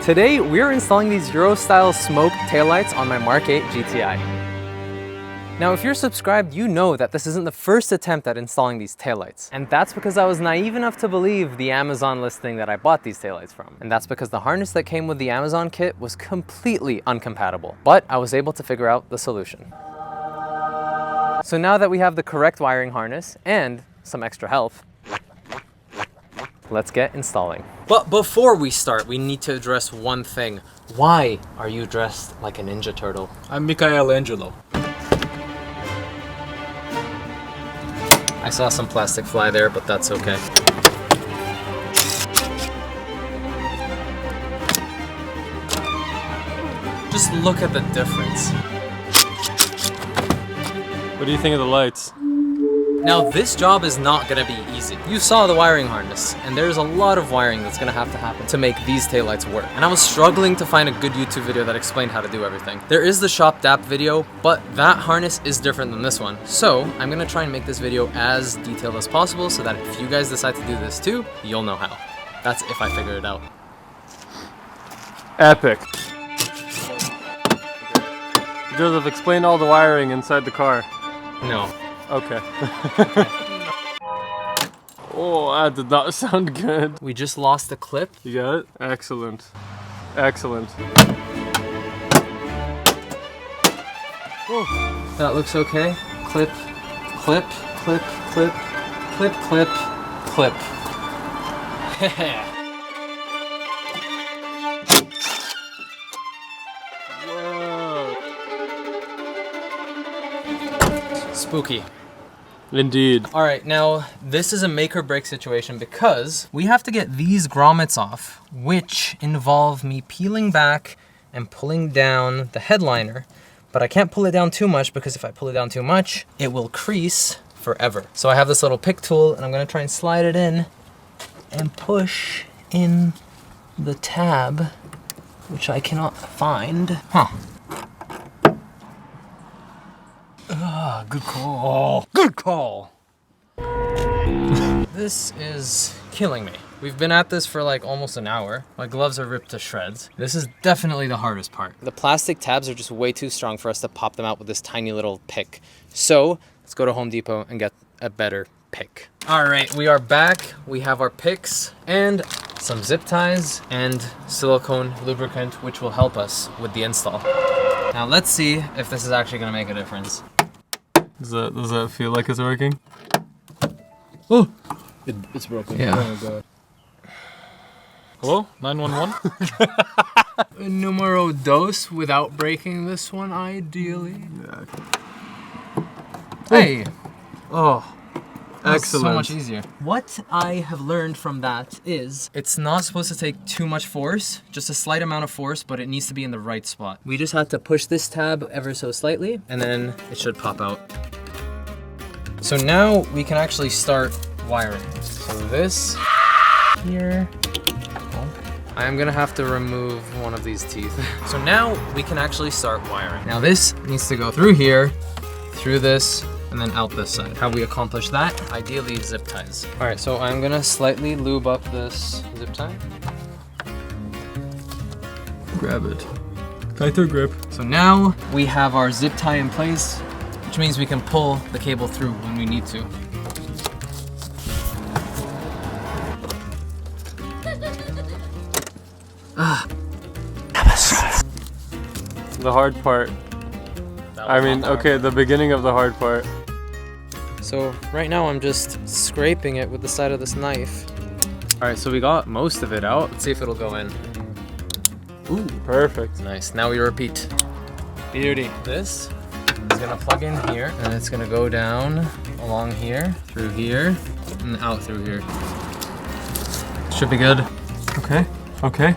Today, we're installing these Euro-style smoked taillights on my MK8 GTI. Now, if you're subscribed, you know that this isn't the first attempt at installing these taillights. And that's because I was naive enough to believe the Amazon listing that I bought these taillights from. And that's because the harness that came with the Amazon kit was completely uncompatible. But I was able to figure out the solution. So now that we have the correct wiring harness and some extra help, let's get installing. But before we start, we need to address one thing. Why are you dressed like a Ninja Turtle? I'm Michelangelo. I saw some plastic fly there, but that's okay. Just look at the difference. What do you think of the lights? Now, this job is not gonna be easy. You saw the wiring harness, and there's a lot of wiring that's gonna have to happen to make these taillights work. And I was struggling to find a good YouTube video that explained how to do everything. There is the shop DAP video, but that harness is different than this one. So I'm gonna try and make this video as detailed as possible so that if you guys decide to do this too, you'll know how. That's if I figure it out. Epic. Joseph, explain all the wiring inside the car. No. Okay. Oh, that did not sound good. We just lost the clip. You got it? Excellent. Excellent. Oh, that looks okay. Clip, clip, clip, clip, clip, clip, clip. Whoa. Spooky. Indeed. All right, now this is a make or break situation because we have to get these grommets off, which involve me peeling back and pulling down the headliner, but I can't pull it down too much because if I pull it down too much, it will crease forever. So I have this little pick tool and I'm gonna try and slide it in and push in the tab, which I cannot find. Huh. Ah, good call. Good call. This is killing me. We've been at this for like almost an hour. My gloves are ripped to shreds. This is definitely the hardest part. The plastic tabs are just way too strong for us to pop them out with this tiny little pick. So let's go to Home Depot and get a better pick. All right, we are back. We have our picks and some zip ties and silicone lubricant, which will help us with the install. Now let's see if this is actually gonna make a difference. Does that feel like it's working? Oh! It's broken. Yeah. Oh God. Hello? 911? Numero dos without breaking this one, ideally. Yeah. Hey! Oh. Excellent. So much easier. What I have learned from that is it's not supposed to take too much force, just a slight amount of force, but it needs to be in the right spot. We just had to push this tab ever so slightly, and then it should pop out. So now we can actually start wiring. So this here. I'm gonna have to remove one of these teeth. So now we can actually start wiring. Now this needs to go through here, through this, and then out this side. How we accomplish that? Ideally zip ties. All right, so I'm gonna slightly lube up this zip tie. Grab it. Tighter grip. So now we have our zip tie in place, which means we can pull the cable through when we need to. The hard part. I mean, okay, the beginning of the hard part. So right now I'm just scraping it with the side of this knife. All right, so we got most of it out. Let's see if it'll go in. Ooh, perfect. Nice, now we repeat. Beauty. This is gonna plug in here, and it's gonna go down along here, and out through here. Should be good. Okay, okay,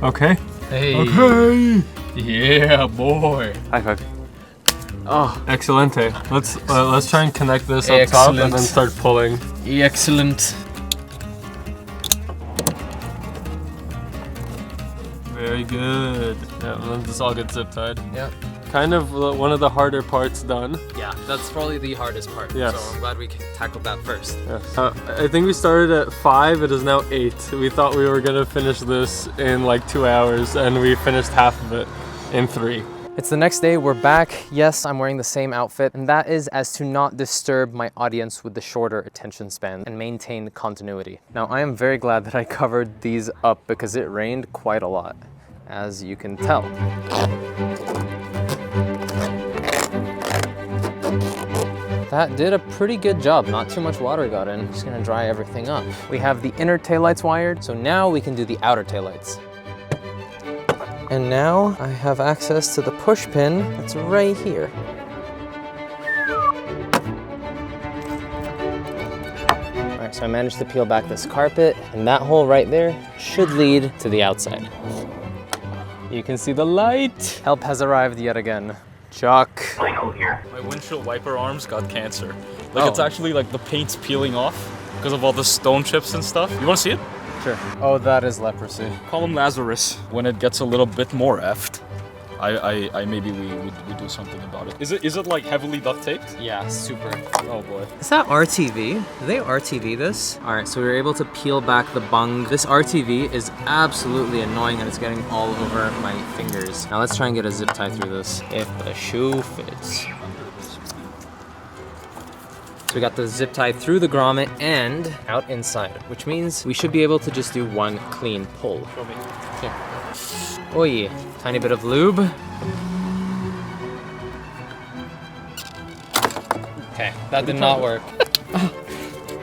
okay. Hey. Okay. Yeah, boy. High five. Oh, excelente. Let's try and connect this up top and then start pulling. Excellent. Very good. Yeah, let's just all get zip tied. Yep. kind of one of the harder parts done. Yeah, that's probably the hardest part. Yes. So I'm glad we tackled that first. Yes. I think we started at 5, it is now 8. We thought we were gonna finish this in like 2 hours and we finished half of it in 3. It's the next day, we're back. Yes, I'm wearing the same outfit, and that is as to not disturb my audience with the shorter attention span and maintain continuity. Now, I am very glad that I covered these up because it rained quite a lot, as you can tell. That did a pretty good job. Not too much water got in. Just gonna dry everything up. We have the inner taillights wired, so now we can do the outer taillights. And now I have access to the push pin that's right here. All right, so I managed to peel back this carpet, and that hole right there should lead to the outside. You can see the light. Help has arrived yet again. Chuck. Michael here. My windshield wiper arms got cancer. Like it's actually like the paint's peeling off because of all the stone chips and stuff. You want to see it? Sure. Oh, that is leprosy. Call him Lazarus. When it gets a little bit more effed, I maybe we do something about it. Is it like heavily duct taped? Yeah, super. Oh boy. Is that RTV? Do they RTV this? All right, so we were able to peel back the bung. This RTV is absolutely annoying and it's getting all over my fingers. Now let's try and get a zip tie through this. If the shoe fits. So we got the zip tie through the grommet and out inside, which means we should be able to just do one clean pull. Show me. Here. Oh yeah, tiny bit of lube. Okay, that did not work.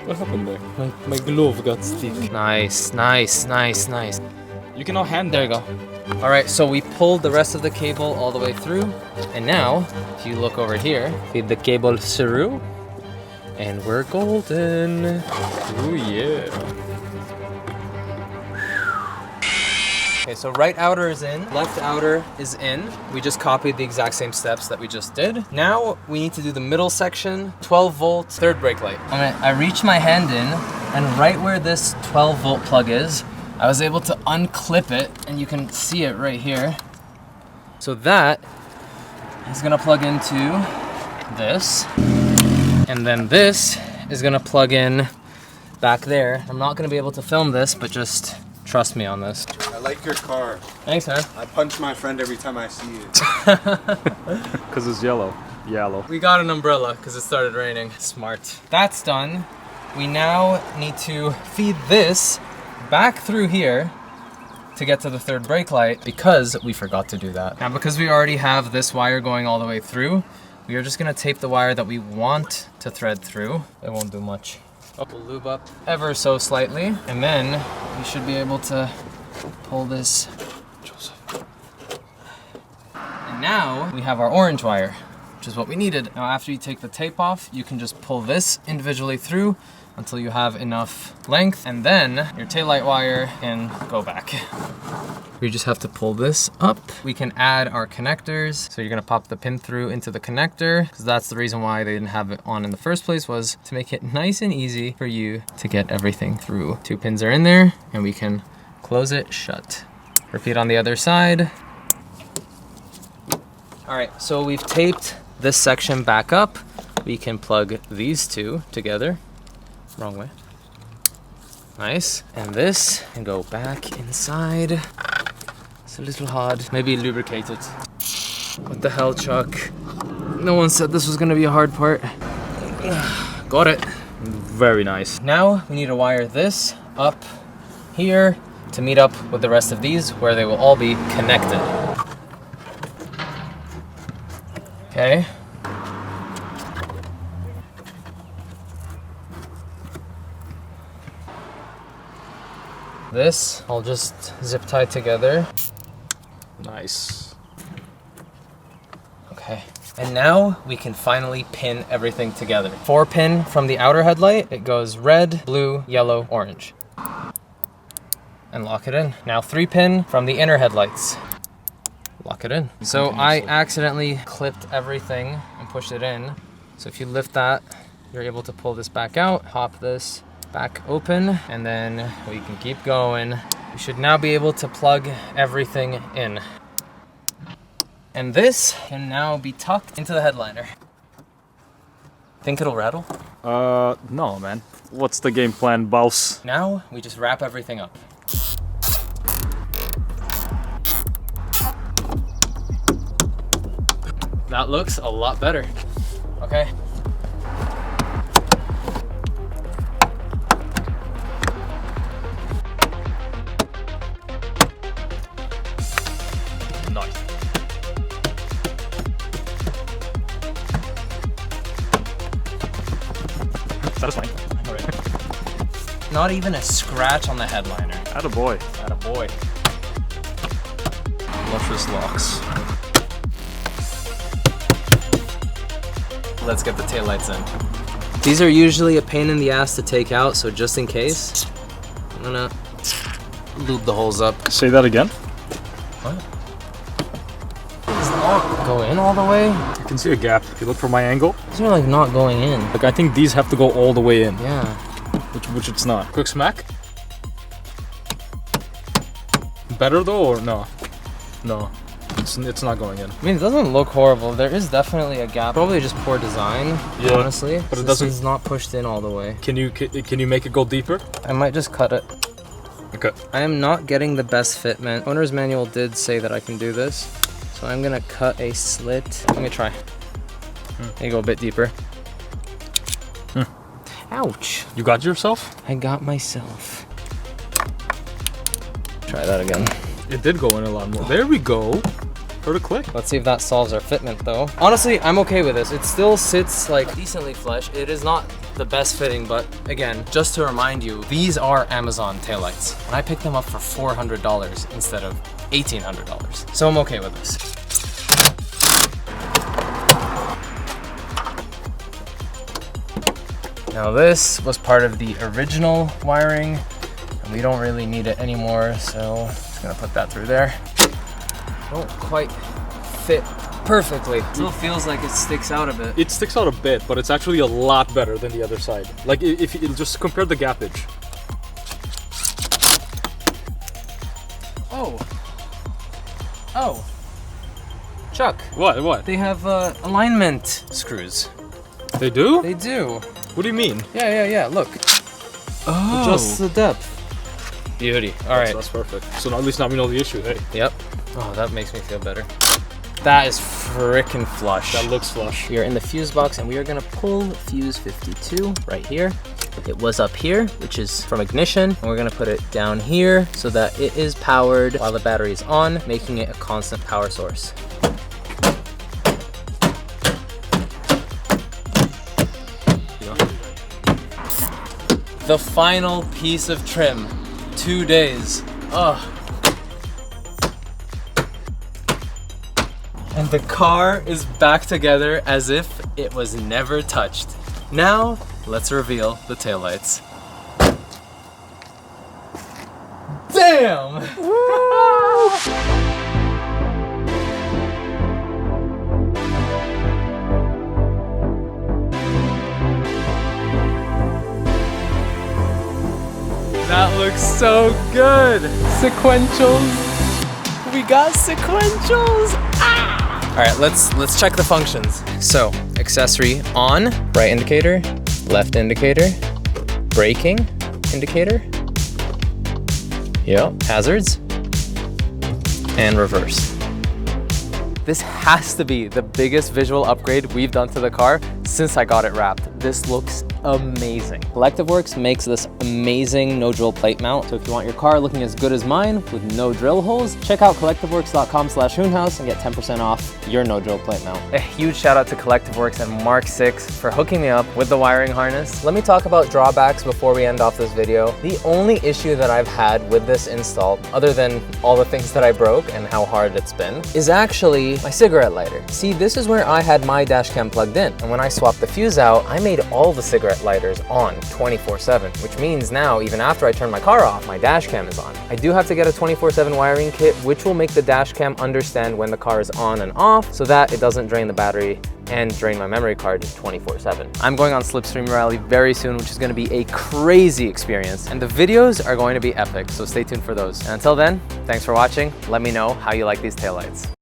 What happened there? My glove got stick. Nice, nice, nice, nice. You can now hand There you go. All right, so we pulled the rest of the cable all the way through. And now, if you look over here, feed the cable through. And we're golden. Oh yeah. Okay, so right outer is in, left outer is in. We just copied the exact same steps that we just did. Now we need to do the middle section, 12 volt, third brake light. I reached my hand in, and right where this 12 volt plug is, I was able to unclip it, and you can see it right here. So that is gonna plug into this. And then this is gonna plug in back there. I'm not gonna be able to film this, but just trust me on this. I like your car. Thanks, man. I punch my friend every time I see it. Because it's yellow. Yellow. We got an umbrella because it started raining. Smart. That's done. We now need to feed this back through here to get to the third brake light because we forgot to do that. Now, because we already have this wire going all the way through, we are just gonna tape the wire that we want to thread through. It won't do much. We'll lube up ever so slightly, and then we should be able to pull this. And now we have our orange wire, which is what we needed. Now after you take the tape off, you can just pull this individually through until you have enough length, and then your taillight wire can go back. We just have to pull this up. We can add our connectors. So you're gonna pop the pin through into the connector, because that's the reason why they didn't have it on in the first place, was to make it nice and easy for you to get everything through. 2 pins are in there, and we can close it shut. Repeat on the other side. All right, so we've taped this section back up. We can plug these two together. Wrong way. Nice. And this can go back inside. It's a little hard. Maybe lubricate it. What the hell, Chuck? No one said this was gonna be a hard part. Got it. Very nice. Now we need to wire this up here to meet up with the rest of these where they will all be connected. Okay. This, I'll just zip tie together. Nice. Okay. And now we can finally pin everything together. 4 pin from the outer headlight. It goes red, blue, yellow, orange. And lock it in. Now 3 pin from the inner headlights. Lock it in. So I accidentally clipped everything and pushed it in. So if you lift that, you're able to pull this back out, hop this back open, and then we can keep going. We should now be able to plug everything in. And this can now be tucked into the headliner. Think it'll rattle? No, man. What's the game plan, boss? Now we just wrap everything up. That looks a lot better. Okay. Nice. Satisfying. All right. Not even a scratch on the headliner. Attaboy. Attaboy. Luscious locks. Let's get the taillights in. These are usually a pain in the ass to take out, so just in case, I'm gonna lube the holes up. Say that again. What? Does it not go in all the way? I can see a gap. If you look from my angle, These are like not going in. like I think these have to go all the way in, Yeah. which it's not. Quick smack. Better though, or no? No, it's not going in. I mean, it doesn't look horrible. There is definitely a gap. Probably just poor design, Yeah, honestly. but it This doesn't- is not pushed in all the way. Can you make it go deeper? I might just cut it. Okay. I am not getting the best fitment. Owner's manual did say that I can do this. So I'm gonna cut a slit. Let me try. There you go, a bit deeper. Ouch. You got yourself? I got myself. Try that again. It did go in a lot more. There we go. Heard a click. Let's see if that solves our fitment though. Honestly, I'm okay with this. It still sits like decently flush. It is not the best fitting, but again, just to remind you, these are Amazon taillights. And I picked them up for $400 instead of $1,800. So I'm okay with this. Now this was part of the original wiring and we don't really need it anymore, so just gonna put that through there. Don't quite fit perfectly. Still feels like it sticks out a bit. It sticks out a bit, but it's actually a lot better than the other side. Like if you just compare the gappage. Oh. Oh. Chuck, What? they have alignment screws. They do? They do. What do you mean? Yeah, look. Oh. Adjusts the depth. Beauty. All right. That's perfect. So at least now we know the issue, hey. Yep. Oh, that makes me feel better. That is frickin' flush. That looks flush. We are in the fuse box and we are gonna pull fuse 52 right here. It was up here, which is from ignition, and we're gonna put it down here so that it is powered while the battery is on, making it a constant power source. The final piece of trim. 2 days. Ugh. And the car is back together as if it was never touched. Now, let's reveal the taillights. Damn! That looks so good! Sequentials! We got sequentials! Ah! Alright, let's check the functions. So, accessory on, right indicator, left indicator, braking indicator, yep, hazards, and reverse. This has to be the biggest visual upgrade we've done to the car since I got it wrapped. This looks amazing. Kollektivwerks makes this amazing no drill plate mount. So if you want your car looking as good as mine with no drill holes, check out kollektivwerks.com/hoonhouse and get 10% off your no drill plate mount. A huge shout out to Kollektivwerks and Mark 6 for hooking me up with the wiring harness. Let me talk about drawbacks before we end off this video. The only issue that I've had with this install, other than all the things that I broke and how hard it's been, is actually my cigarette lighter. See, this is where I had my dash cam plugged in, and when I swapped the fuse out, I made all the cigarette lighters on 24/7, which means now, even after I turn my car off, my dash cam is on. I do have to get a 24/7 wiring kit, which will make the dash cam understand when the car is on and off, so that it doesn't drain the battery and drain my memory card 24/7. I'm going on Slipstream Rally very soon, which is going to be a crazy experience, and the videos are going to be epic, so stay tuned for those. And until then, thanks for watching. Let me know how you like these taillights.